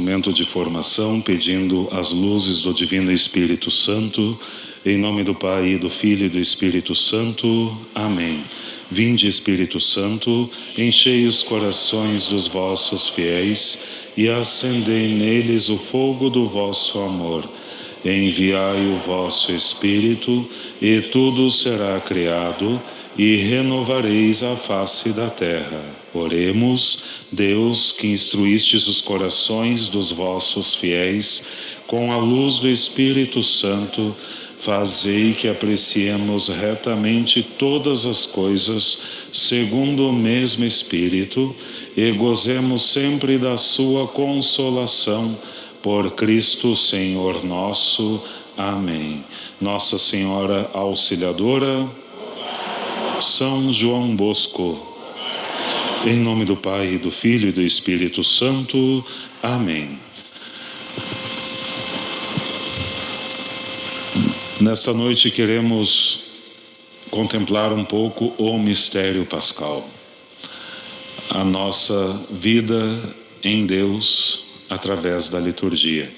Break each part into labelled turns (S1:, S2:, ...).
S1: momento de formação, pedindo as luzes do Divino Espírito Santo, em nome do Pai, e do Filho e do Espírito Santo. Amém. Vinde, Espírito Santo, enchei os corações dos vossos fiéis e acendei neles o fogo do vosso amor. Enviai o vosso Espírito, e tudo será criado, e renovareis a face da terra. Oremos. Deus, que instruístes os corações dos vossos fiéis com a luz do Espírito Santo, fazei que apreciemos retamente todas as coisas segundo o mesmo Espírito e gozemos sempre da sua consolação. Por Cristo Senhor nosso. Amém. Nossa Senhora Auxiliadora, São João Bosco, em nome do Pai, do Filho e do Espírito Santo. Amém. Nesta noite queremos contemplar um pouco o mistério pascal, a nossa vida em Deus através da liturgia.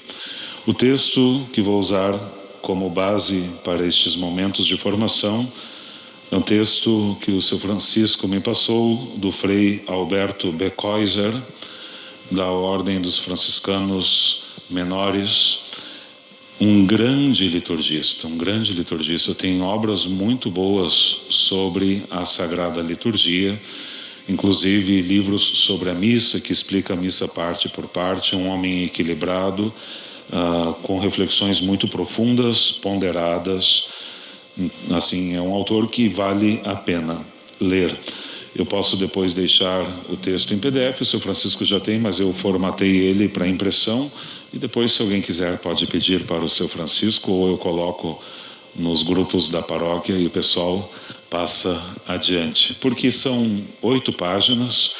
S1: O texto que vou usar como base para estes momentos de formação é um texto que o seu Francisco me passou, do Frei Alberto Becoiser, da Ordem dos Franciscanos Menores, um grande liturgista. Tem obras muito boas sobre a Sagrada Liturgia, inclusive livros sobre a missa, que explica a missa parte por parte, um homem equilibrado, com reflexões muito profundas, ponderadas. Assim, é um autor que vale a pena ler. Eu posso depois deixar o texto em PDF, o seu Francisco já tem, mas eu formatei ele para impressão, e depois, se alguém quiser, pode pedir para o seu Francisco, ou eu coloco nos grupos da paróquia e o pessoal passa adiante. Porque são 8 páginas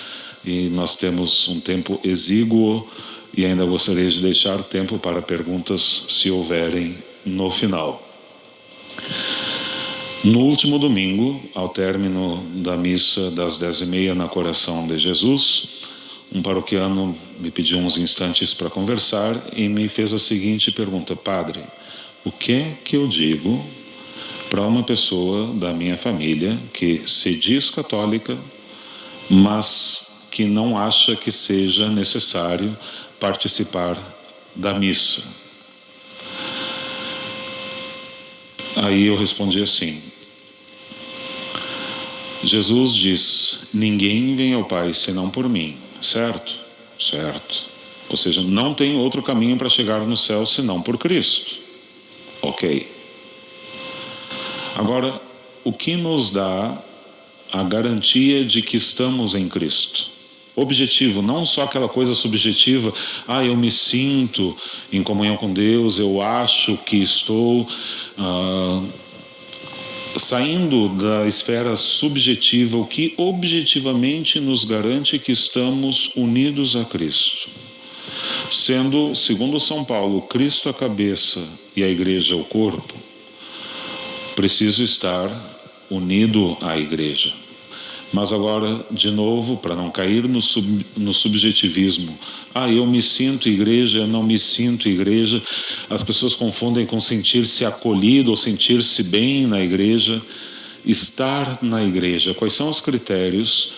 S1: e nós temos um tempo exíguo, e ainda gostaria de deixar tempo para perguntas, se houverem, no final. No último domingo, ao término da missa das 10h30 na Coração de Jesus, um paroquiano me pediu uns instantes para conversar e me fez a seguinte pergunta: Padre, o que é que eu digo para uma pessoa da minha família que se diz católica, mas que não acha que seja necessário participar da missa? Aí eu respondi assim: Jesus diz, ninguém vem ao Pai senão por mim, certo? Certo. Ou seja, não tem outro caminho para chegar no céu senão por Cristo. Ok. Agora, o que nos dá a garantia de que estamos em Cristo? Objetivo, não só aquela coisa subjetiva, eu me sinto em comunhão com Deus, eu acho que estou saindo da esfera subjetiva, o que objetivamente nos garante que estamos unidos a Cristo. Sendo, segundo São Paulo, Cristo a cabeça e a igreja o corpo, preciso estar unido à igreja. Mas agora, de novo, para não cair no subjetivismo, eu me sinto igreja, eu não me sinto igreja. As pessoas confundem com sentir-se acolhido ou sentir-se bem na igreja. Estar na igreja, quais são os critérios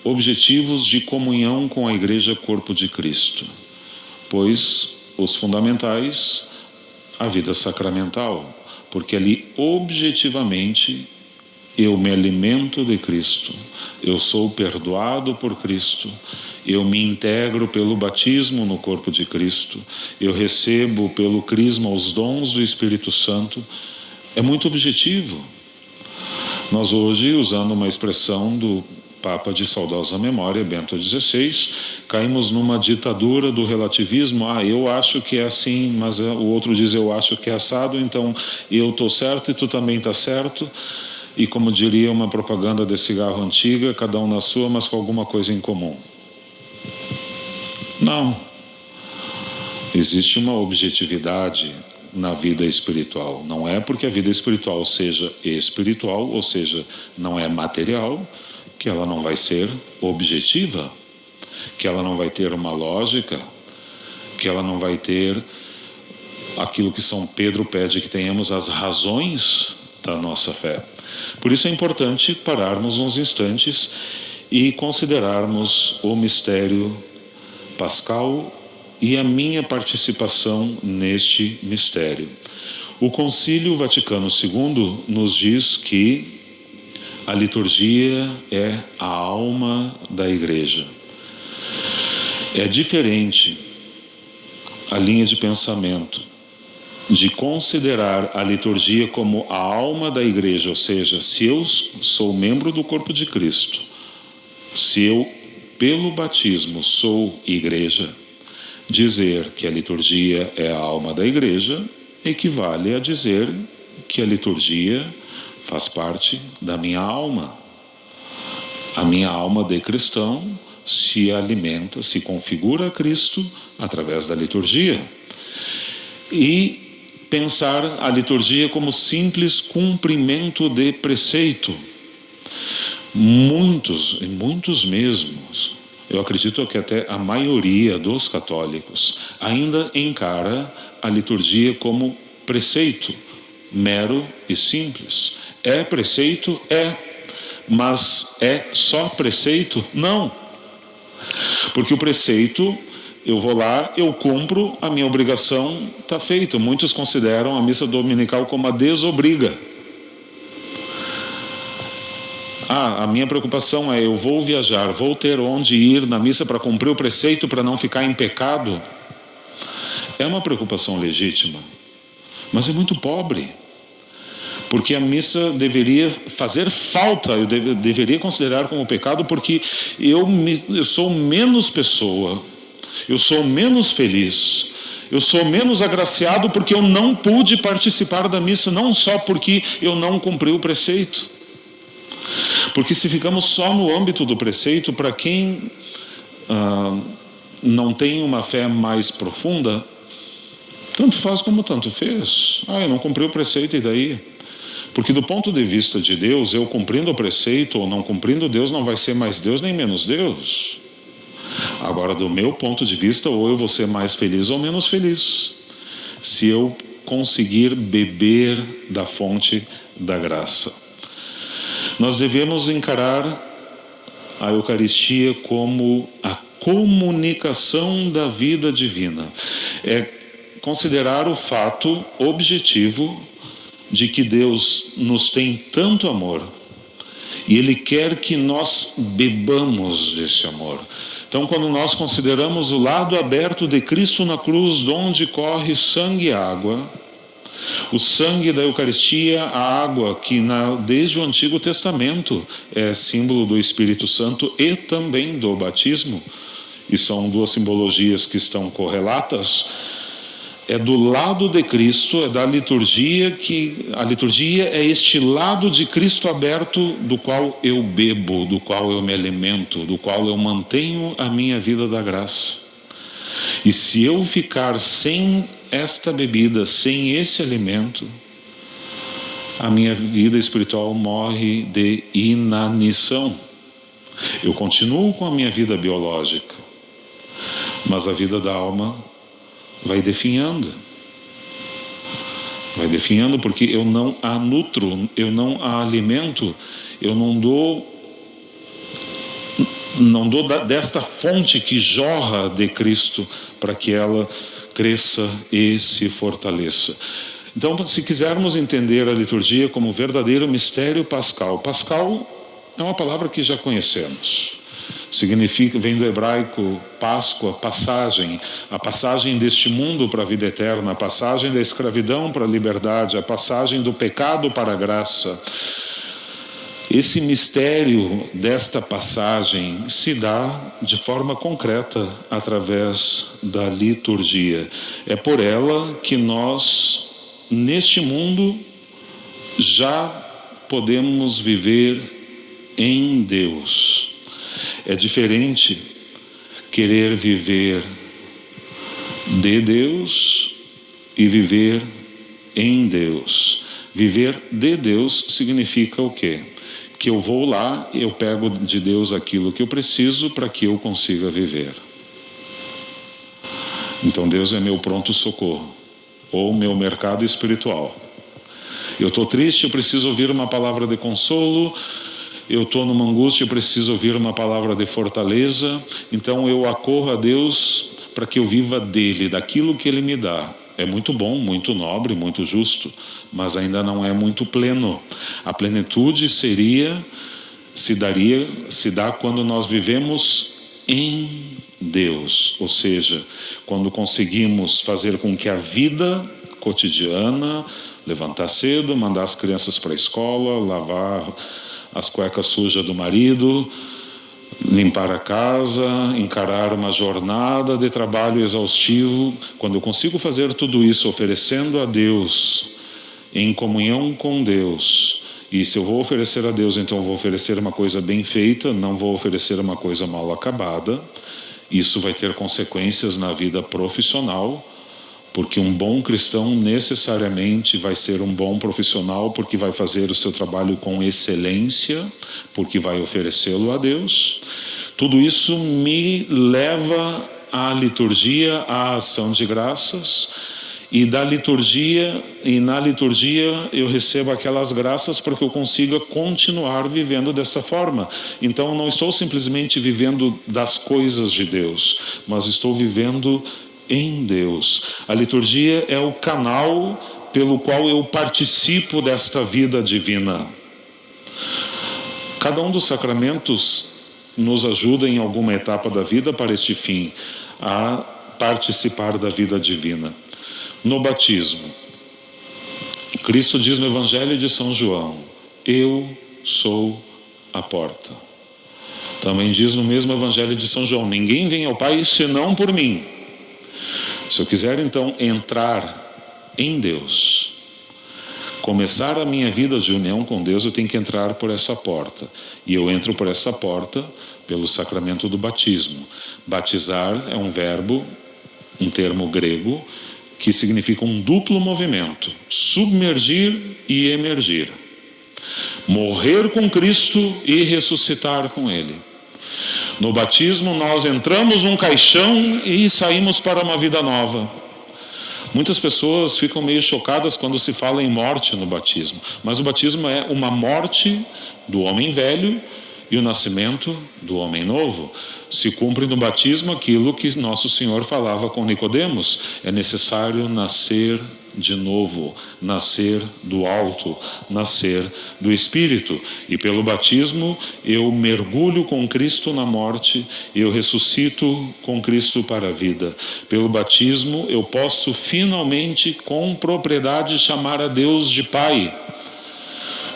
S1: objetivos de comunhão com a igreja corpo de Cristo? Pois os fundamentais, a vida sacramental, porque ali objetivamente eu me alimento de Cristo, eu sou perdoado por Cristo, eu me integro pelo batismo no corpo de Cristo, eu recebo pelo crisma os dons do Espírito Santo. É muito objetivo. Nós hoje, usando uma expressão do Papa de saudosa memória, Bento XVI, caímos numa ditadura do relativismo. Eu acho que é assim, mas o outro diz eu acho que é assado, então eu estou certo e tu também está certo. E como diria uma propaganda de cigarro antiga, cada um na sua, mas com alguma coisa em comum. Não. Existe uma objetividade na vida espiritual. Não é porque a vida espiritual seja espiritual, ou seja, não é material, que ela não vai ser objetiva, que ela não vai ter uma lógica, porque ela não vai ter aquilo que São Pedro pede que tenhamos, as razões da nossa fé. Por isso é importante pararmos uns instantes e considerarmos o mistério pascal e a minha participação neste mistério. O Concílio Vaticano II nos diz que a liturgia é a alma da Igreja. É diferente a linha de pensamento de considerar a liturgia como a alma da Igreja, ou seja, se eu sou membro do corpo de Cristo, se eu, pelo batismo, sou Igreja, dizer que a liturgia é a alma da Igreja equivale a dizer que a liturgia faz parte da minha alma. A minha alma de cristão se alimenta, se configura a Cristo através da liturgia. E pensar a liturgia como simples cumprimento de preceito. Muitos mesmos, eu acredito que até a maioria dos católicos ainda encara a liturgia como preceito, mero e simples. É preceito? É. Mas é só preceito? Não. Porque o preceito, eu vou lá, eu cumpro, a minha obrigação está feita. Muitos consideram a missa dominical como a desobriga. A minha preocupação é, eu vou viajar, vou ter onde ir na missa para cumprir o preceito, para não ficar em pecado. É uma preocupação legítima, mas é muito pobre. Porque a missa deveria fazer falta, eu deveria considerar como pecado, porque eu sou menos pessoa, eu sou menos feliz, eu sou menos agraciado porque eu não pude participar da missa, não só porque eu não cumpri o preceito. Porque se ficamos só no âmbito do preceito, para quem não tem uma fé mais profunda, tanto faz como tanto fez. Eu não cumpri o preceito, e daí? Porque do ponto de vista de Deus, eu cumprindo o preceito ou não cumprindo, Deus não vai ser mais Deus nem menos Deus. Agora, do meu ponto de vista, ou eu vou ser mais feliz ou menos feliz, se eu conseguir beber da fonte da graça. Nós devemos encarar a Eucaristia como a comunicação da vida divina. É considerar o fato objetivo de que Deus nos tem tanto amor e Ele quer que nós bebamos desse amor. Então, quando nós consideramos o lado aberto de Cristo na cruz, de onde corre sangue e água, o sangue da Eucaristia, a água que desde o Antigo Testamento é símbolo do Espírito Santo e também do batismo, e são duas simbologias que estão correlatas, é do lado de Cristo, é da liturgia, que a liturgia é este lado de Cristo aberto do qual eu bebo, do qual eu me alimento, do qual eu mantenho a minha vida da graça. E se eu ficar sem esta bebida, sem esse alimento, a minha vida espiritual morre de inanição. Eu continuo com a minha vida biológica, mas a vida da alma vai definhando. Vai definhando porque eu não a nutro, eu não a alimento, eu não dou desta fonte que jorra de Cristo para que ela cresça e se fortaleça. Então, se quisermos entender a liturgia como um verdadeiro mistério pascal, pascal é uma palavra que já conhecemos. Significa, vem do hebraico Páscoa, passagem, a passagem deste mundo para a vida eterna, a passagem da escravidão para a liberdade, a passagem do pecado para a graça. Esse mistério desta passagem se dá de forma concreta através da liturgia. É por ela que nós, neste mundo, já podemos viver em Deus. É diferente querer viver de Deus e viver em Deus. Viver de Deus significa o quê? Que eu vou lá, eu pego de Deus aquilo que eu preciso para que eu consiga viver. Então Deus é meu pronto-socorro, ou meu mercado espiritual. Eu estou triste, eu preciso ouvir uma palavra de consolo. Eu estou numa angústia, eu preciso ouvir uma palavra de fortaleza. Então eu acorro a Deus para que eu viva dele, daquilo que ele me dá. É muito bom, muito nobre, muito justo, mas ainda não é muito pleno. A plenitude se dá quando nós vivemos em Deus, ou seja, quando conseguimos fazer com que a vida cotidiana, levantar cedo, mandar as crianças para a escola, lavar as cuecas sujas do marido, limpar a casa, encarar uma jornada de trabalho exaustivo, quando eu consigo fazer tudo isso oferecendo a Deus, em comunhão com Deus, e se eu vou oferecer a Deus, então eu vou oferecer uma coisa bem feita, não vou oferecer uma coisa mal acabada. Isso vai ter consequências na vida profissional, porque um bom cristão necessariamente vai ser um bom profissional, porque vai fazer o seu trabalho com excelência, porque vai oferecê-lo a Deus. Tudo isso me leva à liturgia, à ação de graças, e na liturgia eu recebo aquelas graças para que eu consiga continuar vivendo desta forma. Então eu não estou simplesmente vivendo das coisas de Deus, mas estou vivendo em Deus. A liturgia é o canal pelo qual eu participo desta vida divina. Cada um dos sacramentos nos ajuda em alguma etapa da vida para este fim, a participar da vida divina. No batismo, Cristo diz no Evangelho de São João: eu sou a porta. Também diz no mesmo Evangelho de São João: ninguém vem ao Pai senão por mim. Se eu quiser então entrar em Deus, começar a minha vida de união com Deus, eu tenho que entrar por essa porta. E eu entro por essa porta pelo sacramento do batismo. Batizar é um verbo, um termo grego, que significa um duplo movimento: submergir e emergir. Morrer com Cristo e ressuscitar com Ele. No batismo nós entramos num caixão e saímos para uma vida nova. Muitas pessoas ficam meio chocadas quando se fala em morte no batismo, mas o batismo é uma morte do homem velho e o nascimento do homem novo. Se cumpre no batismo aquilo que Nosso Senhor falava com Nicodemos: é necessário nascer de novo, nascer do alto, nascer do Espírito. E pelo batismo eu mergulho com Cristo na morte, eu ressuscito com Cristo para a vida. Pelo batismo eu posso finalmente com propriedade chamar a Deus de Pai.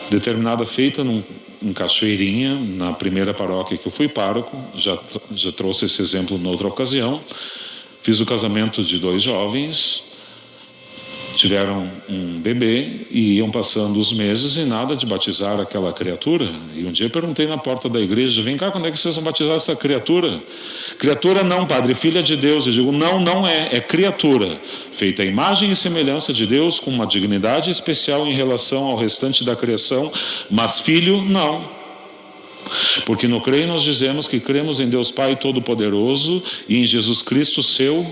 S1: Determinada feita em Cachoeirinha, na primeira paróquia que eu fui pároco, já trouxe esse exemplo noutra ocasião. Fiz o casamento de 2 jovens, tiveram um bebê e iam passando os meses e nada de batizar aquela criatura. E um dia eu perguntei na porta da igreja: vem cá, quando é que vocês vão batizar essa criatura? Criatura não, padre, filha de Deus. Eu digo: não é criatura, feita à imagem e semelhança de Deus, com uma dignidade especial em relação ao restante da criação, mas filho não. Porque no creio nós dizemos que cremos em Deus Pai Todo-Poderoso e em Jesus Cristo, seu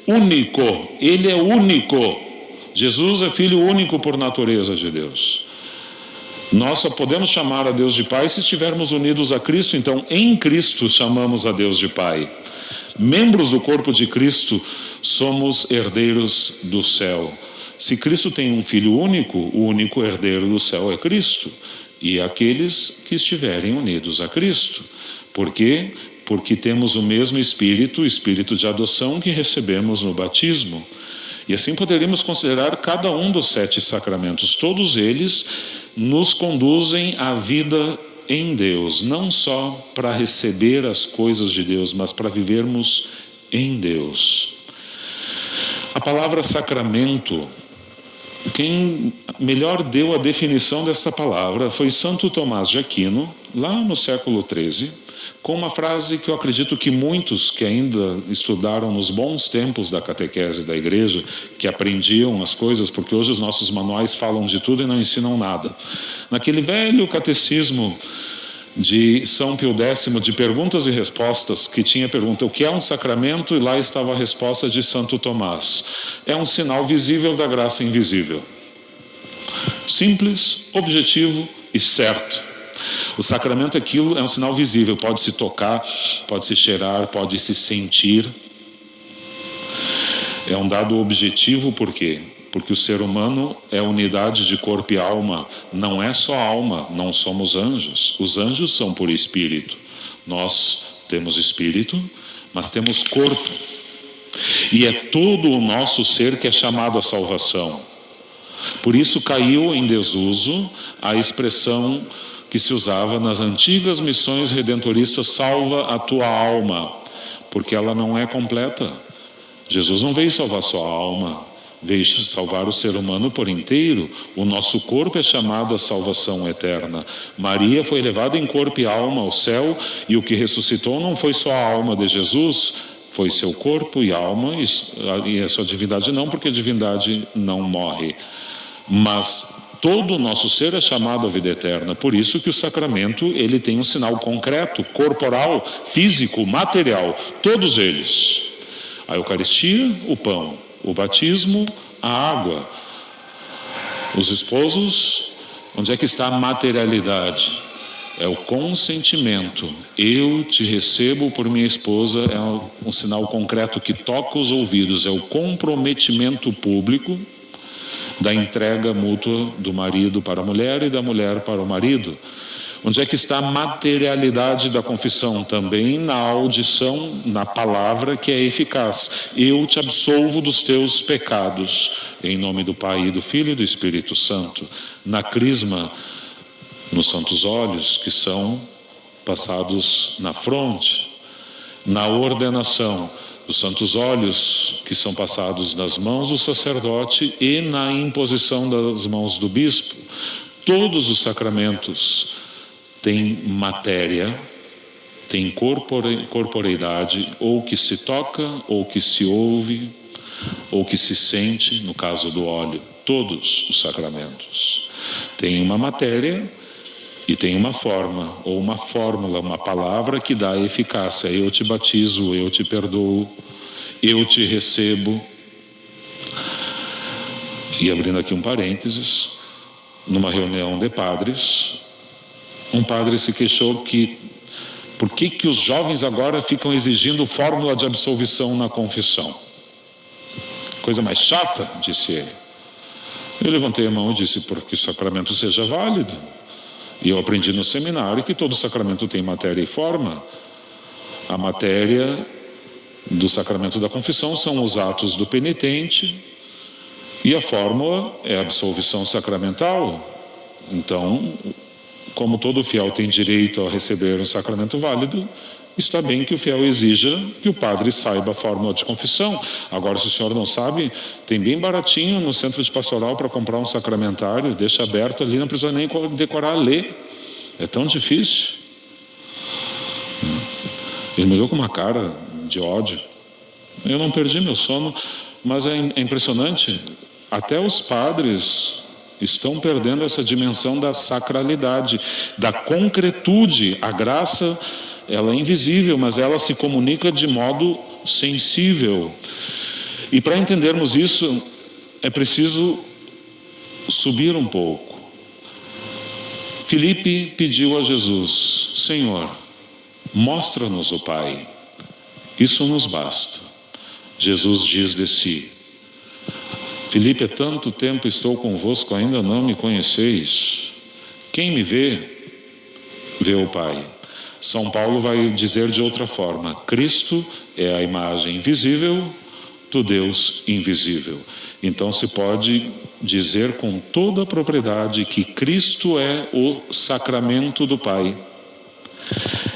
S1: único. Ele é único. Jesus é Filho único por natureza de Deus. Nós só podemos chamar a Deus de Pai se estivermos unidos a Cristo. Então, em Cristo chamamos a Deus de Pai. Membros do corpo de Cristo, somos herdeiros do céu. Se Cristo tem um Filho único, o único herdeiro do céu é Cristo. E aqueles que estiverem unidos a Cristo. Por quê? Porque temos o mesmo Espírito, o Espírito de adoção que recebemos no batismo. E assim poderíamos considerar cada um dos 7 sacramentos. Todos eles nos conduzem à vida em Deus, não só para receber as coisas de Deus, mas para vivermos em Deus. A palavra sacramento, quem melhor deu a definição desta palavra foi Santo Tomás de Aquino, lá no século XIII, com uma frase que eu acredito que muitos que ainda estudaram nos bons tempos da catequese da igreja, que aprendiam as coisas, porque hoje os nossos manuais falam de tudo e não ensinam nada. Naquele velho catecismo de São Pio X, de perguntas e respostas, que tinha pergunta: o que é um sacramento? E lá estava a resposta de Santo Tomás: é um sinal visível da graça invisível. Simples, objetivo e certo. O sacramento é um sinal visível, pode se tocar, pode se cheirar, pode se sentir. É um dado objetivo, por quê? Porque o ser humano é unidade de corpo e alma, não é só alma, não somos anjos. Os anjos são por espírito. Nós temos espírito, mas temos corpo. E é todo o nosso ser que é chamado à salvação. Por isso caiu em desuso a expressão que se usava nas antigas missões redentoristas: salva a tua alma, porque ela não é completa. Jesus não veio salvar sua alma, veio salvar o ser humano por inteiro. O nosso corpo é chamado à salvação eterna. Maria foi levada em corpo e alma ao céu, e o que ressuscitou não foi só a alma de Jesus, foi seu corpo e alma, e a sua divindade não, porque a divindade não morre. Mas todo o nosso ser é chamado à vida eterna. Por isso que o sacramento, ele tem um sinal concreto, corporal, físico, material, todos eles. A Eucaristia, o pão; o batismo, a água. Os esposos, onde é que está a materialidade? É o consentimento. Eu te recebo por minha esposa, é um sinal concreto que toca os ouvidos. É o comprometimento público da entrega mútua do marido para a mulher e da mulher para o marido. Onde é que está a materialidade da confissão? Também na audição, na palavra que é eficaz. Eu te absolvo dos teus pecados, em nome do Pai, e do Filho e do Espírito Santo. Na crisma, nos santos óleos, que são passados na fronte. Na ordenação, os santos óleos, que são passados nas mãos do sacerdote, e na imposição das mãos do bispo. Todos os sacramentos têm matéria, têm corporeidade, ou que se toca, ou que se ouve, ou que se sente, no caso do óleo. Todos os sacramentos têm uma matéria e tem uma forma, ou uma fórmula, uma palavra que dá eficácia. Eu te batizo, eu te perdoo, eu te recebo. E abrindo aqui um parênteses, numa reunião de padres, um padre se queixou que por que os jovens agora ficam exigindo fórmula de absolvição na confissão? Coisa mais chata, disse ele. Eu levantei a mão e disse: porque o sacramento seja válido. E eu aprendi no seminário que todo sacramento tem matéria e forma. A matéria do sacramento da confissão são os atos do penitente, e a fórmula é a absolvição sacramental. Então, como todo fiel tem direito a receber um sacramento válido, está bem que o fiel exija que o padre saiba a fórmula de confissão. Agora, se o senhor não sabe, tem bem baratinho no centro de pastoral para comprar um sacramentário, deixa aberto ali, não precisa nem decorar, ler. É tão difícil. Ele me olhou com uma cara de ódio. Eu não perdi meu sono, mas é impressionante. Até os padres estão perdendo essa dimensão da sacralidade, da concretude. A graça, ela é invisível, mas ela se comunica de modo sensível. E para entendermos isso, é preciso subir um pouco. Filipe pediu a Jesus: Senhor, mostra-nos o Pai. Isso nos basta. Jesus diz de si: Filipe, há tanto tempo estou convosco, ainda não me conheceis. Quem me vê, vê o Pai. São Paulo vai dizer de outra forma: Cristo é a imagem visível do Deus invisível. Então se pode dizer com toda a propriedade que Cristo é o sacramento do Pai.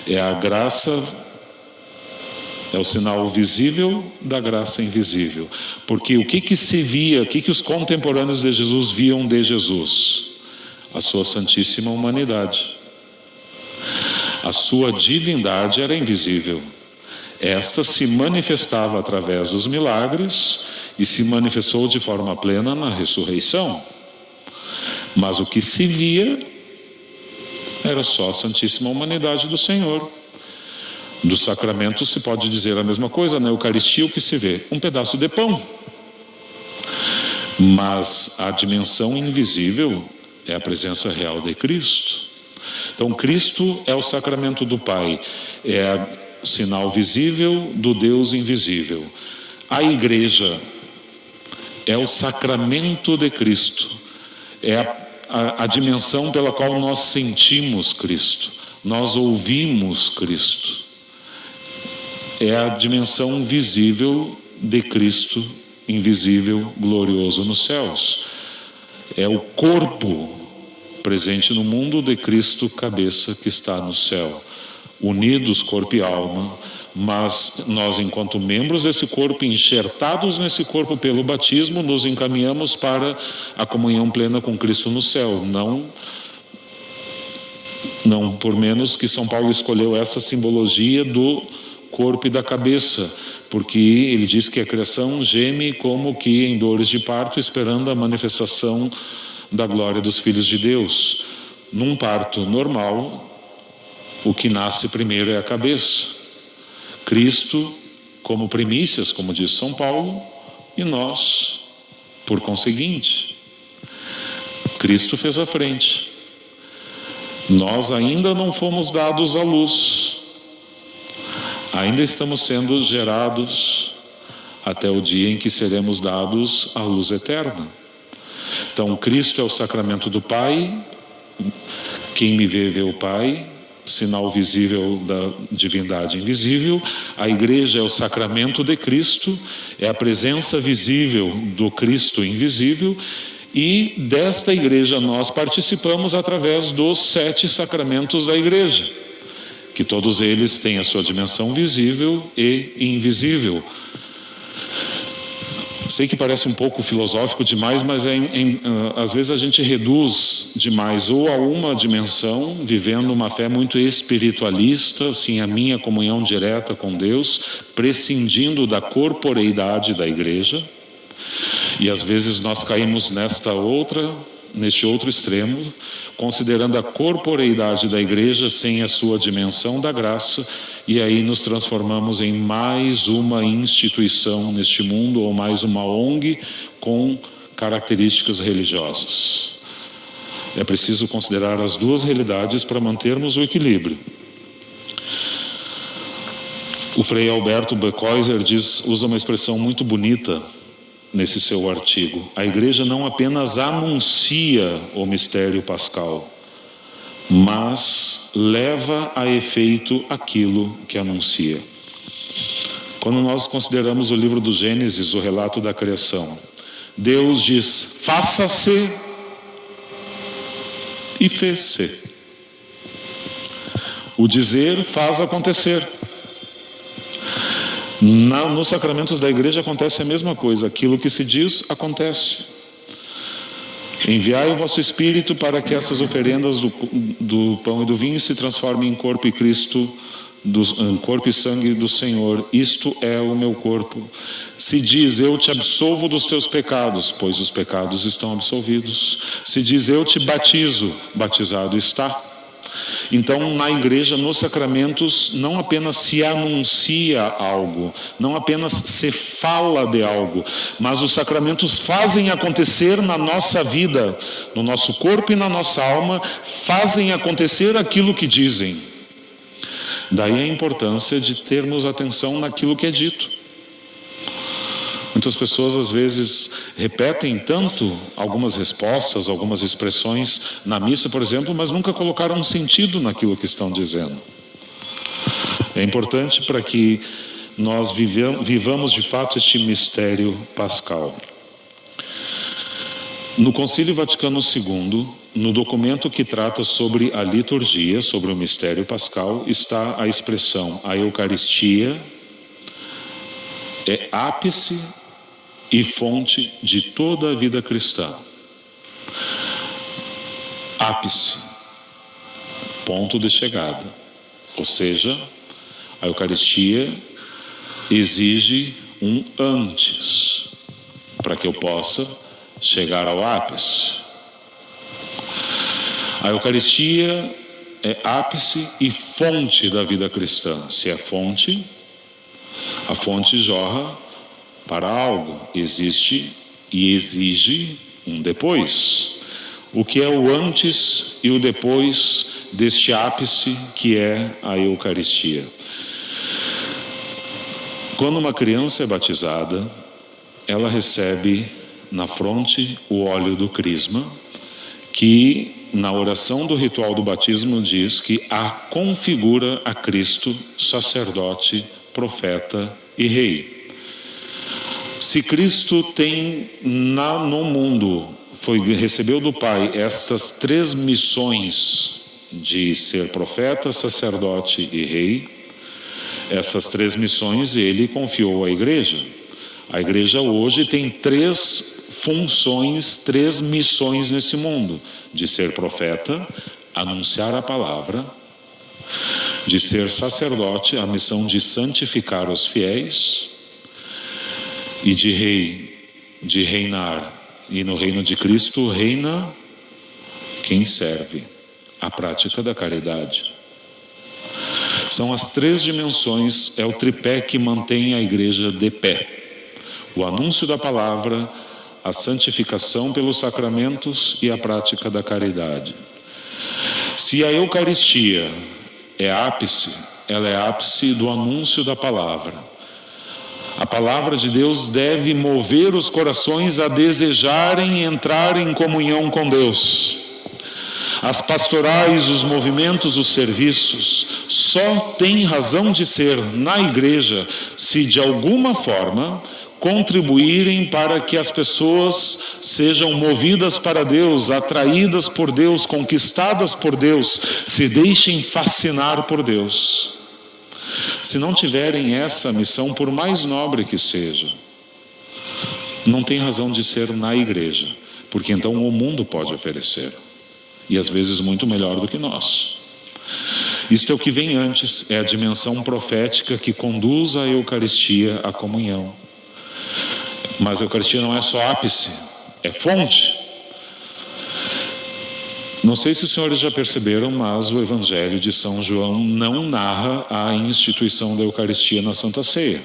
S1: É a graça, é o sinal visível da graça invisível. Porque o que se via, o que os contemporâneos de Jesus viam de Jesus? A sua santíssima humanidade. A sua divindade era invisível. Esta se manifestava através dos milagres e se manifestou de forma plena na ressurreição. Mas o que se via era só a Santíssima Humanidade do Senhor. Do sacramento se pode dizer a mesma coisa, na Eucaristia o que se vê? Um pedaço de pão. Mas a dimensão invisível é a presença real de Cristo. Então Cristo é o sacramento do Pai, é o sinal visível do Deus invisível. A Igreja é o sacramento de Cristo, é a dimensão pela qual nós sentimos Cristo, nós ouvimos Cristo. É a dimensão visível de Cristo, invisível, glorioso nos céus. É o corpo presente no mundo de Cristo, cabeça que está no céu. Unidos, corpo e alma, mas nós, enquanto membros desse corpo, enxertados nesse corpo pelo batismo, nos encaminhamos para a comunhão plena com Cristo no céu. Não por menos que São Paulo escolheu essa simbologia do corpo e da cabeça, porque ele diz que a criação geme como que em dores de parto, esperando a manifestação da glória dos filhos de Deus. Num parto normal, o que nasce primeiro é a cabeça. Cristo como primícias, como diz São Paulo, e nós, por conseguinte. Cristo fez a frente. Nós ainda não fomos dados à luz. Ainda estamos sendo gerados até o dia em que seremos dados à luz eterna. Então, Cristo é o sacramento do Pai. Quem me vê, vê o Pai, sinal visível da divindade invisível. A Igreja é o sacramento de Cristo, é a presença visível do Cristo invisível. E desta Igreja nós participamos através dos 7 sacramentos da Igreja, que todos eles têm a sua dimensão visível e invisível. Sei que parece um pouco filosófico demais, mas às vezes a gente reduz demais ou a uma dimensão, vivendo uma fé muito espiritualista, assim, a minha comunhão direta com Deus, prescindindo da corporeidade da Igreja. E às vezes nós caímos neste outro extremo, considerando a corporeidade da Igreja sem a sua dimensão da graça, e aí nos transformamos em mais uma instituição neste mundo, ou mais uma ONG com características religiosas. É preciso considerar as duas realidades para mantermos o equilíbrio. O Frei Alberto Becoiser usa uma expressão muito bonita nesse seu artigo. A Igreja não apenas anuncia o mistério pascal, mas leva a efeito aquilo que anuncia. Quando nós consideramos o livro do Gênesis, o relato da criação, Deus diz: faça-se, e fez-se. O dizer faz acontecer. Nos sacramentos da Igreja acontece a mesma coisa. Aquilo que se diz, acontece. Enviai o vosso Espírito para que essas oferendas do pão e do vinho se transformem em corpo e corpo e sangue do Senhor. Isto é o meu corpo. Se diz: eu te absolvo dos teus pecados, pois os pecados estão absolvidos. Se diz: eu te batizo, batizado está. Então, na Igreja, nos sacramentos, não apenas se anuncia algo, não apenas se fala de algo, mas os sacramentos fazem acontecer na nossa vida, no nosso corpo e na nossa alma, fazem acontecer aquilo que dizem. Daí a importância de termos atenção naquilo que é dito. Muitas pessoas às vezes repetem tanto algumas respostas, algumas expressões na missa, por exemplo, mas nunca colocaram um sentido naquilo que estão dizendo. É importante para que nós vivamos de fato este mistério pascal. No Concílio Vaticano II, no documento que trata sobre a liturgia, sobre o mistério pascal, está a expressão: a Eucaristia é ápice e fonte de toda a vida cristã. Ápice, ponto de chegada. Ou seja, a Eucaristia exige um antes, para que eu possa chegar ao ápice. A Eucaristia é ápice e fonte da vida cristã. Se é fonte, a fonte jorra para algo, existe e exige um depois. O que é o antes e o depois deste ápice que é a Eucaristia? Quando uma criança é batizada, ela recebe na fronte o óleo do crisma, que na oração do ritual do batismo diz que a configura a Cristo, sacerdote, profeta e rei. Se Cristo tem no mundo, recebeu do Pai estas 3 missões de ser profeta, sacerdote e rei, essas 3 missões ele confiou à igreja. A igreja hoje tem 3 funções, 3 missões nesse mundo: de ser profeta, anunciar a palavra; de ser sacerdote, a missão de santificar os fiéis; e de rei, de reinar. E no reino de Cristo reina quem serve, a prática da caridade. São as 3 dimensões, é o tripé que mantém a igreja de pé: o anúncio da palavra, a santificação pelos sacramentos e a prática da caridade. Se a Eucaristia é ápice, ela é ápice do anúncio da palavra. A palavra de Deus deve mover os corações a desejarem entrar em comunhão com Deus. As pastorais, os movimentos, os serviços só têm razão de ser na igreja se de alguma forma contribuírem para que as pessoas sejam movidas para Deus, atraídas por Deus, conquistadas por Deus, se deixem fascinar por Deus. Se não tiverem essa missão, por mais nobre que seja, não tem razão de ser na igreja, porque então o mundo pode oferecer, e às vezes muito melhor do que nós. Isto é o que vem antes, é a dimensão profética que conduz a Eucaristia à comunhão. Mas a Eucaristia não é só ápice, é fonte. Não sei se os senhores já perceberam, mas o Evangelho de São João não narra a instituição da Eucaristia na Santa Ceia.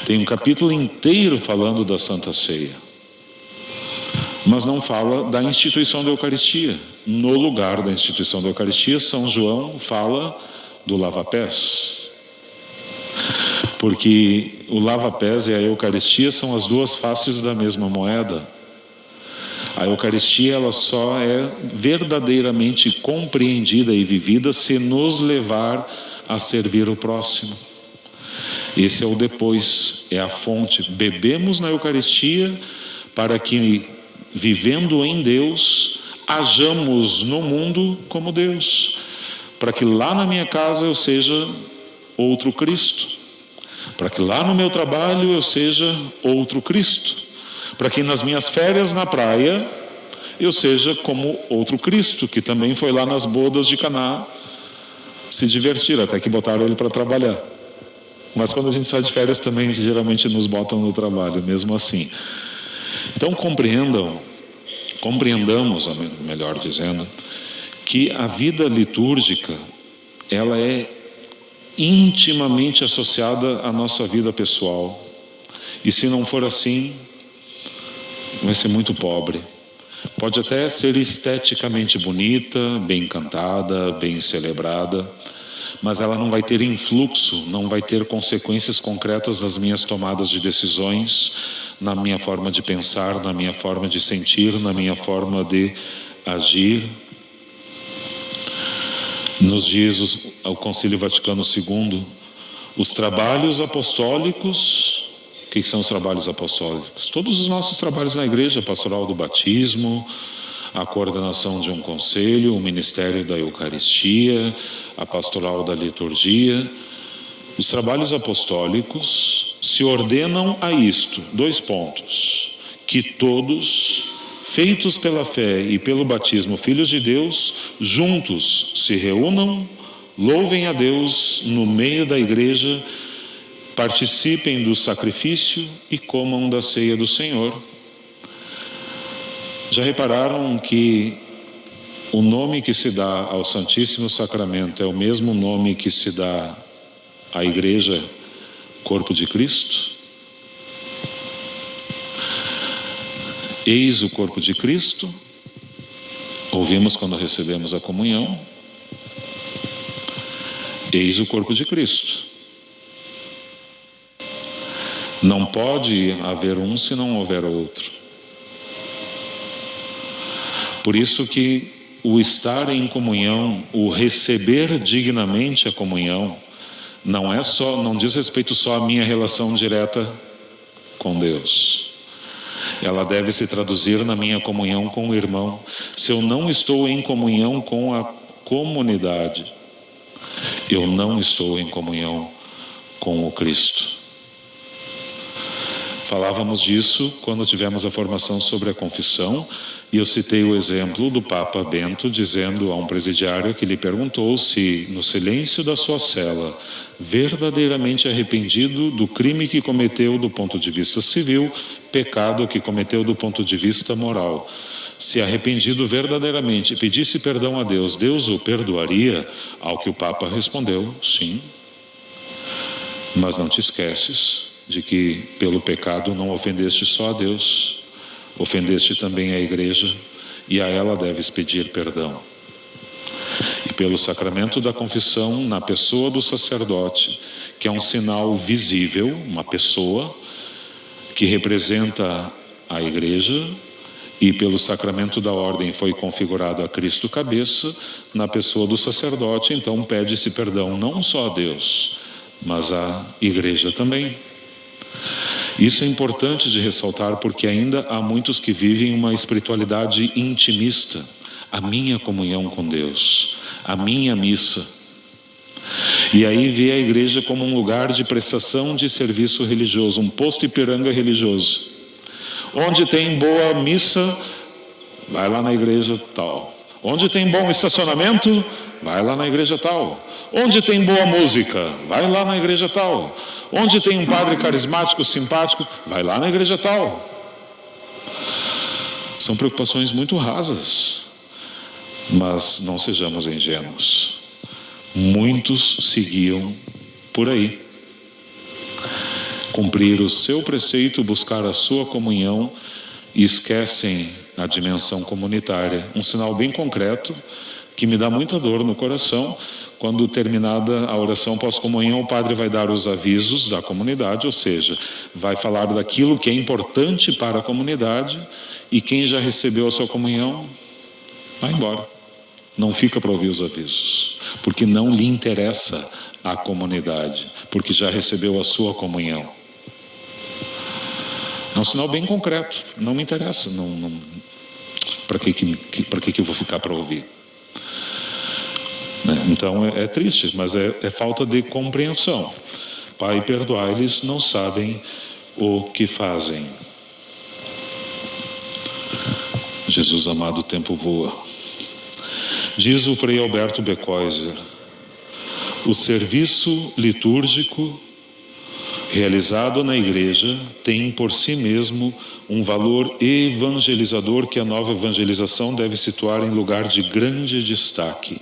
S1: Tem um capítulo inteiro falando da Santa Ceia, mas não fala da instituição da Eucaristia. No lugar da instituição da Eucaristia, São João fala do lava-pés. Porque o lava-pés e a Eucaristia são as 2 faces da mesma moeda. A Eucaristia ela só é verdadeiramente compreendida e vivida se nos levar a servir o próximo. Esse é o depois, é a fonte. Bebemos na Eucaristia para que, vivendo em Deus, hajamos no mundo como Deus. Para que lá na minha casa eu seja outro Cristo. Para que lá no meu trabalho eu seja outro Cristo. Para que nas minhas férias na praia eu seja como outro Cristo, que também foi lá nas bodas de Caná se divertir, até que botaram ele para trabalhar. Mas quando a gente sai de férias também geralmente nos botam no trabalho, mesmo assim. Então compreendamos, melhor dizendo, que a vida litúrgica ela é intimamente associada à nossa vida pessoal. E se não for assim, vai ser muito pobre. Pode até ser esteticamente bonita, bem cantada, bem celebrada, mas ela não vai ter influxo, não vai ter consequências concretas nas minhas tomadas de decisões, na minha forma de pensar, na minha forma de sentir, na minha forma de agir. Nos diz o Concílio Vaticano II, os trabalhos apostólicos. O que são os trabalhos apostólicos? Todos os nossos trabalhos na igreja, a pastoral do batismo, a coordenação de um conselho, o ministério da Eucaristia, a pastoral da liturgia. Os trabalhos apostólicos se ordenam a isto, 2 pontos: que todos, feitos pela fé e pelo batismo, filhos de Deus, juntos se reúnam, louvem a Deus no meio da igreja, participem do sacrifício e comam da ceia do Senhor. Já repararam que O nome que se dá ao Santíssimo Sacramento é o mesmo nome que se dá à Igreja, corpo de Cristo? Eis o corpo de Cristo, ouvimos quando recebemos a comunhão. Eis o corpo de Cristo. Não pode haver um se não houver outro. Por isso que o estar em comunhão, o receber dignamente a comunhão, não diz respeito só à minha relação direta com Deus. Ela deve se traduzir na minha comunhão com o irmão. Se eu não estou em comunhão com a comunidade, eu não estou em comunhão com o Cristo. Falávamos disso quando tivemos a formação sobre a confissão, e eu citei o exemplo do Papa Bento dizendo a um presidiário que lhe perguntou se, no silêncio da sua cela, verdadeiramente arrependido do crime que cometeu do ponto de vista civil, pecado que cometeu do ponto de vista moral, se arrependido verdadeiramente e pedisse perdão a Deus, Deus o perdoaria? Ao que o Papa respondeu, sim. Mas não te esqueces de que pelo pecado não ofendeste só a Deus, ofendeste também a Igreja, e a ela deves pedir perdão. E pelo sacramento da confissão, na pessoa do sacerdote, que é um sinal visível, uma pessoa que representa a Igreja, e pelo sacramento da ordem foi configurado a Cristo cabeça, na pessoa do sacerdote, então pede-se perdão não só a Deus, mas à Igreja também. Isso é importante de ressaltar porque ainda há muitos que vivem uma espiritualidade intimista. A minha comunhão com Deus, a minha missa. E aí vê a igreja como um lugar de prestação de serviço religioso, um posto Ipiranga religioso. Onde tem boa missa, vai lá na igreja tal. Onde tem bom estacionamento, vai lá na igreja tal. Onde tem boa música, vai lá na igreja tal. Onde tem um padre carismático, simpático, vai lá na igreja tal. São preocupações muito rasas, mas não sejamos ingênuos. Muitos seguiam por aí. Cumprir o seu preceito, buscar a sua comunhão e esquecem a dimensão comunitária. Um sinal bem concreto que me dá muita dor no coração. Quando terminada a oração pós-comunhão, o padre vai dar os avisos da comunidade, ou seja, vai falar daquilo que é importante para a comunidade, e quem já recebeu a sua comunhão, vai embora. Não fica para ouvir os avisos, porque não lhe interessa a comunidade, porque já recebeu a sua comunhão. É um sinal bem concreto, não me interessa, para que eu vou ficar para ouvir? Então é triste, mas é falta de compreensão. Pai, perdoai-lhes, não sabem o que fazem. Jesus amado, o tempo voa. Diz o Frei Alberto Becoiser: o serviço litúrgico realizado na igreja tem por si mesmo um valor evangelizador que a nova evangelização deve situar em lugar de grande destaque.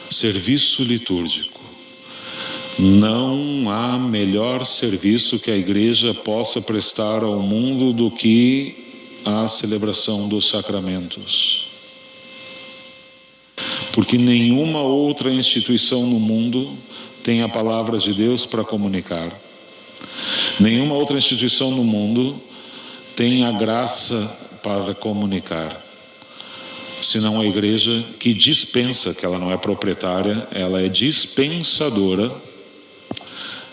S1: Serviço litúrgico. Não há melhor serviço que a igreja possa prestar ao mundo do que a celebração dos sacramentos. Porque nenhuma outra instituição no mundo tem a palavra de Deus para comunicar. Nenhuma outra instituição no mundo tem a graça para comunicar. Senão a igreja, que dispensa, que ela não é proprietária, ela é dispensadora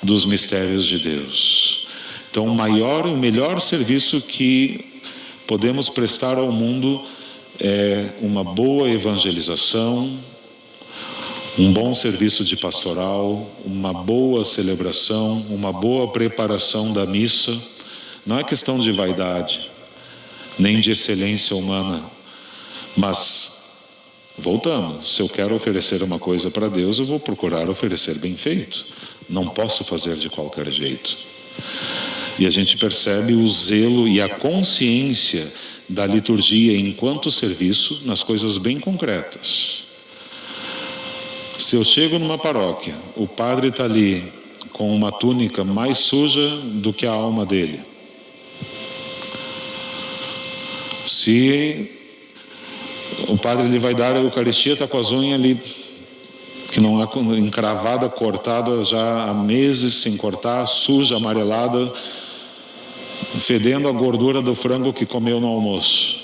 S1: dos mistérios de Deus. Então o melhor serviço que podemos prestar ao mundo é uma boa evangelização, um bom serviço de pastoral, uma boa celebração, uma boa preparação da missa. Não é questão de vaidade, nem de excelência humana. Mas, voltando, se eu quero oferecer uma coisa para Deus, eu vou procurar oferecer bem feito. Não posso fazer de qualquer jeito. E a gente percebe o zelo e a consciência da liturgia enquanto serviço nas coisas bem concretas. Se eu chego numa paróquia, o padre está ali com uma túnica mais suja do que a alma dele. Se o padre ele vai dar a Eucaristia, está com as unhas ali, que não é encravada, cortada já há meses sem cortar, suja, amarelada, fedendo a gordura do frango que comeu no almoço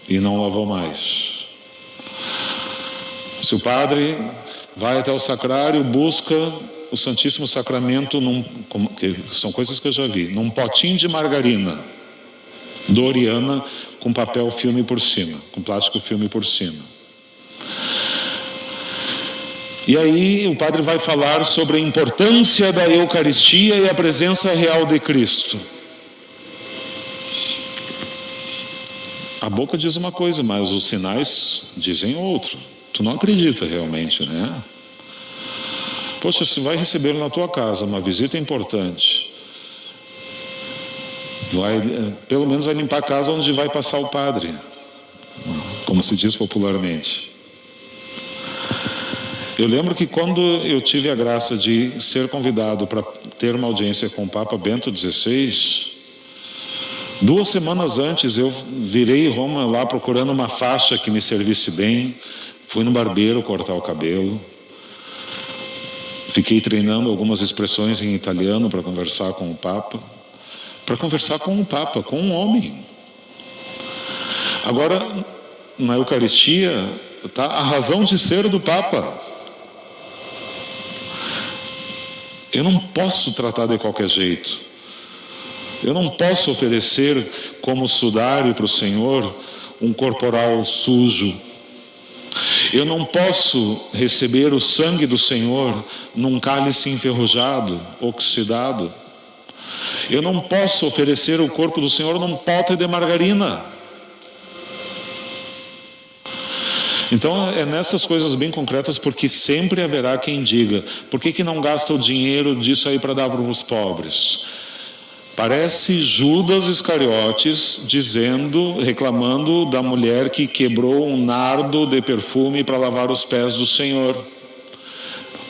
S1: e não lavou mais. Se o padre vai até o sacrário, busca o Santíssimo Sacramento, são coisas que eu já vi, num potinho de margarina doriana com papel filme por cima, com plástico filme por cima. E aí o padre vai falar sobre a importância da Eucaristia e a presença real de Cristo. A boca diz uma coisa, mas os sinais dizem outro. Tu não acredita realmente, né? Poxa, você vai receber na tua casa uma visita importante. Pelo menos vai limpar a casa onde vai passar o padre, como se diz popularmente. Eu lembro que quando eu tive a graça de ser convidado para ter uma audiência com o Papa Bento XVI, 2 semanas antes eu virei Roma lá procurando uma faixa que me servisse bem. Fui no barbeiro cortar o cabelo. Fiquei treinando algumas expressões em italiano para conversar com o Papa. Para conversar com o Papa, com um homem. Agora, na Eucaristia, está a razão de ser do Papa. Eu não posso tratar de qualquer jeito. Eu não posso oferecer como sudário para o Senhor um corporal sujo. Eu não posso receber o sangue do Senhor num cálice enferrujado, oxidado. Eu não posso oferecer o corpo do Senhor num pote de margarina. Então é nessas coisas bem concretas, porque sempre haverá quem diga: por que não gasta o dinheiro disso aí para dar para os pobres? Parece Judas Iscariotes reclamando da mulher que quebrou um nardo de perfume para lavar os pés do Senhor.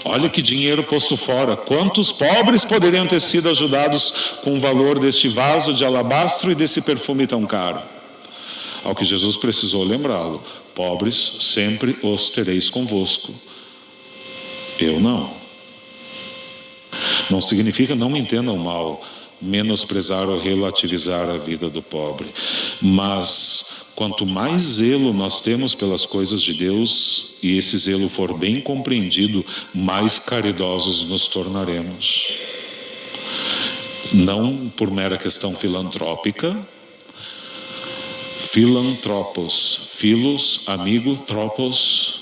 S1: Olha que dinheiro posto fora. Quantos pobres poderiam ter sido ajudados com o valor deste vaso de alabastro e desse perfume tão caro? Ao que Jesus precisou lembrá-lo: pobres sempre os tereis convosco, eu não. Não significa, não me entendam mal, menosprezar ou relativizar a vida do pobre. Mas quanto mais zelo nós temos pelas coisas de Deus, e esse zelo for bem compreendido, mais caridosos nos tornaremos. Não por mera questão filantrópica. Filantropos, philos, amigo, tropos,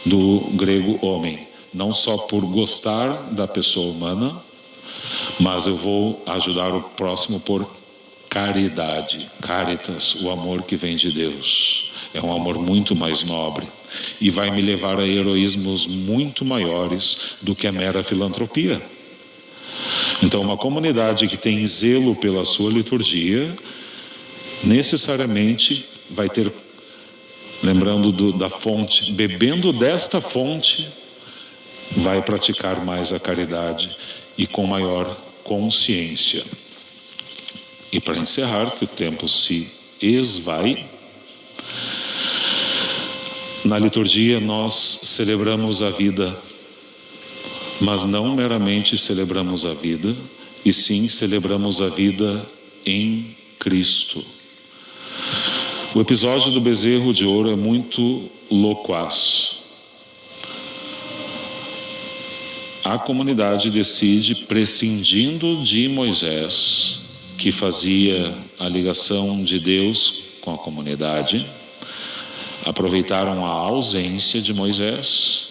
S1: do grego homem. Não só por gostar da pessoa humana, mas eu vou ajudar o próximo por caridade, caritas, o amor que vem de Deus. É um amor muito mais nobre e vai me levar a heroísmos muito maiores do que a mera filantropia. Então, uma comunidade que tem zelo pela sua liturgia, necessariamente vai ter, lembrando da fonte, bebendo desta fonte, vai praticar mais a caridade e com maior consciência. E para encerrar, que o tempo se esvai, na liturgia nós celebramos a vida, mas não meramente celebramos a vida, e sim celebramos a vida em Cristo. O episódio do bezerro de ouro é muito loquaz. A comunidade decide, prescindindo de Moisés, que fazia a ligação de Deus com a comunidade, aproveitaram a ausência de Moisés,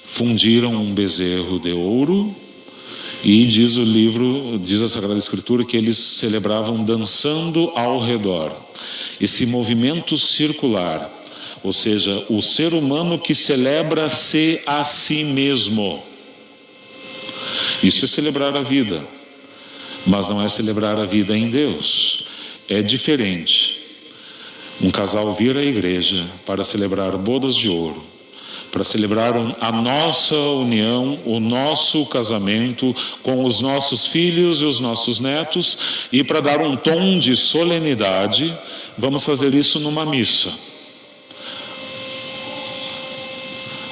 S1: fundiram um bezerro de ouro e diz o livro, diz a Sagrada Escritura, que eles celebravam dançando ao redor. Esse movimento circular, ou seja, o ser humano que celebra-se a si mesmo. Isso é celebrar a vida, mas não é celebrar a vida em Deus. É diferente. um casal vir à igreja para celebrar bodas de ouro, para celebrar a nossa união, o nosso casamento com os nossos filhos e os nossos netos, e para dar um tom de solenidade, vamos fazer isso numa missa.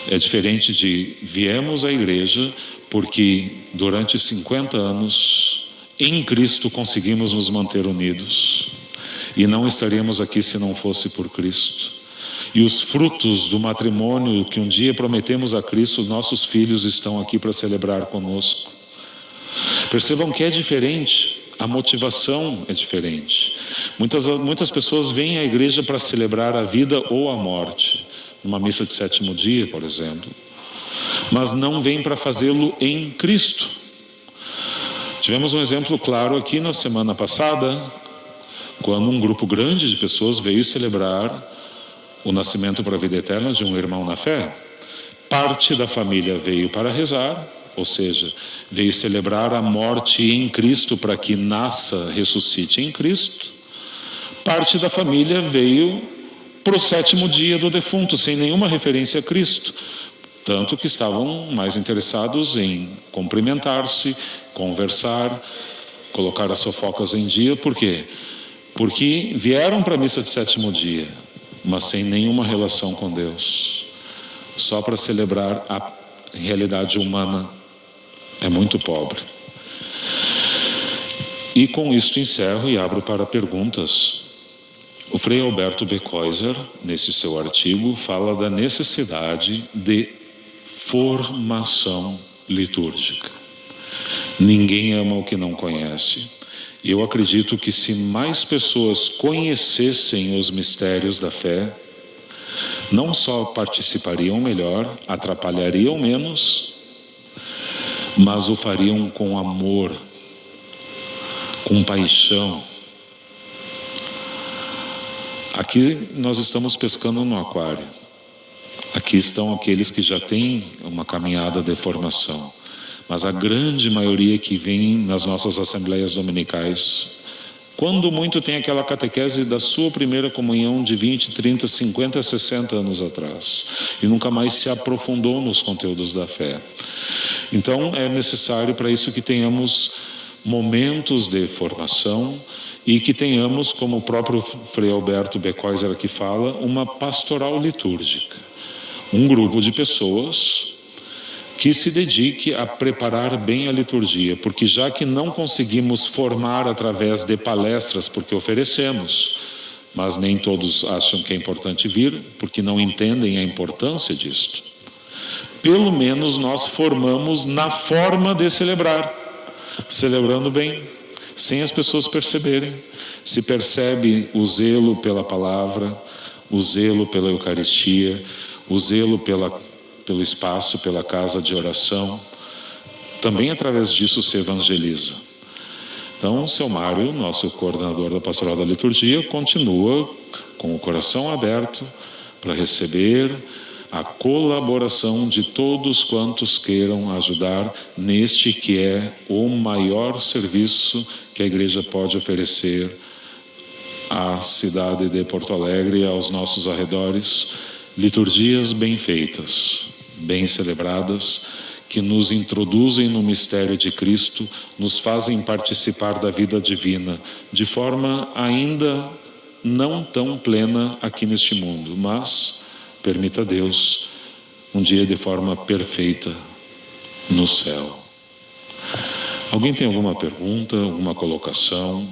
S1: É diferente de viemos à igreja porque durante 50 anos em Cristo conseguimos nos manter unidos, e não estaríamos aqui se não fosse por Cristo. E os frutos do matrimônio que um dia prometemos a Cristo, nossos filhos estão aqui para celebrar conosco. Percebam que é diferente, a motivação é diferente. Muitas pessoas vêm à igreja para celebrar a vida ou a morte, numa missa de 7º dia, por exemplo, mas não vêm para fazê-lo em Cristo. Tivemos um exemplo claro aqui na semana passada, quando um grupo grande de pessoas veio celebrar o nascimento para a vida eterna de um irmão na fé. Parte da família veio para rezar, ou seja, veio celebrar a morte em Cristo para que nasça, ressuscite em Cristo. Parte da família veio para o 7º dia do defunto, sem nenhuma referência a Cristo. Tanto que estavam mais interessados em cumprimentar-se, conversar, colocar as fofocas em dia. Por quê? Porque vieram para a missa de 7º dia, mas sem nenhuma relação com Deus, só para celebrar a realidade humana. É muito pobre. E com isto encerro e abro para perguntas. O Frei Alberto Becoiser, nesse seu artigo, fala da necessidade de formação litúrgica. Ninguém ama o que não conhece. Eu acredito que se mais pessoas conhecessem os mistérios da fé, não só participariam melhor, atrapalhariam menos, mas o fariam com amor, com paixão. Aqui nós estamos pescando no aquário. Aqui estão aqueles que já têm uma caminhada de formação. Mas a grande maioria que vem nas nossas assembleias dominicais, quando muito tem aquela catequese da sua primeira comunhão de 20, 30, 50, 60 anos atrás, e nunca mais se aprofundou nos conteúdos da fé. Então é necessário para isso que tenhamos momentos de formação e que tenhamos, como o próprio Frei Alberto Becoiser aqui fala, uma pastoral litúrgica. Um grupo de pessoas que se dedique a preparar bem a liturgia, porque já que não conseguimos formar através de palestras, porque oferecemos, mas nem todos acham que é importante vir, porque não entendem a importância disto, pelo menos nós formamos na forma de celebrar, celebrando bem, sem as pessoas perceberem. Se percebe o zelo pela palavra, o zelo pela Eucaristia, o zelo pelo espaço, pela casa de oração. Também através disso se evangeliza. Então, o seu Mário, nosso coordenador da Pastoral da Liturgia, continua com o coração aberto para receber a colaboração de todos quantos queiram ajudar neste que é o maior serviço que a Igreja pode oferecer à cidade de Porto Alegre e aos nossos arredores. Liturgias bem feitas, bem celebradas, que nos introduzem no mistério de Cristo, nos fazem participar da vida divina, de forma ainda não tão plena aqui neste mundo, mas, permita Deus, um dia de forma perfeita no céu. Alguém tem alguma pergunta, alguma colocação,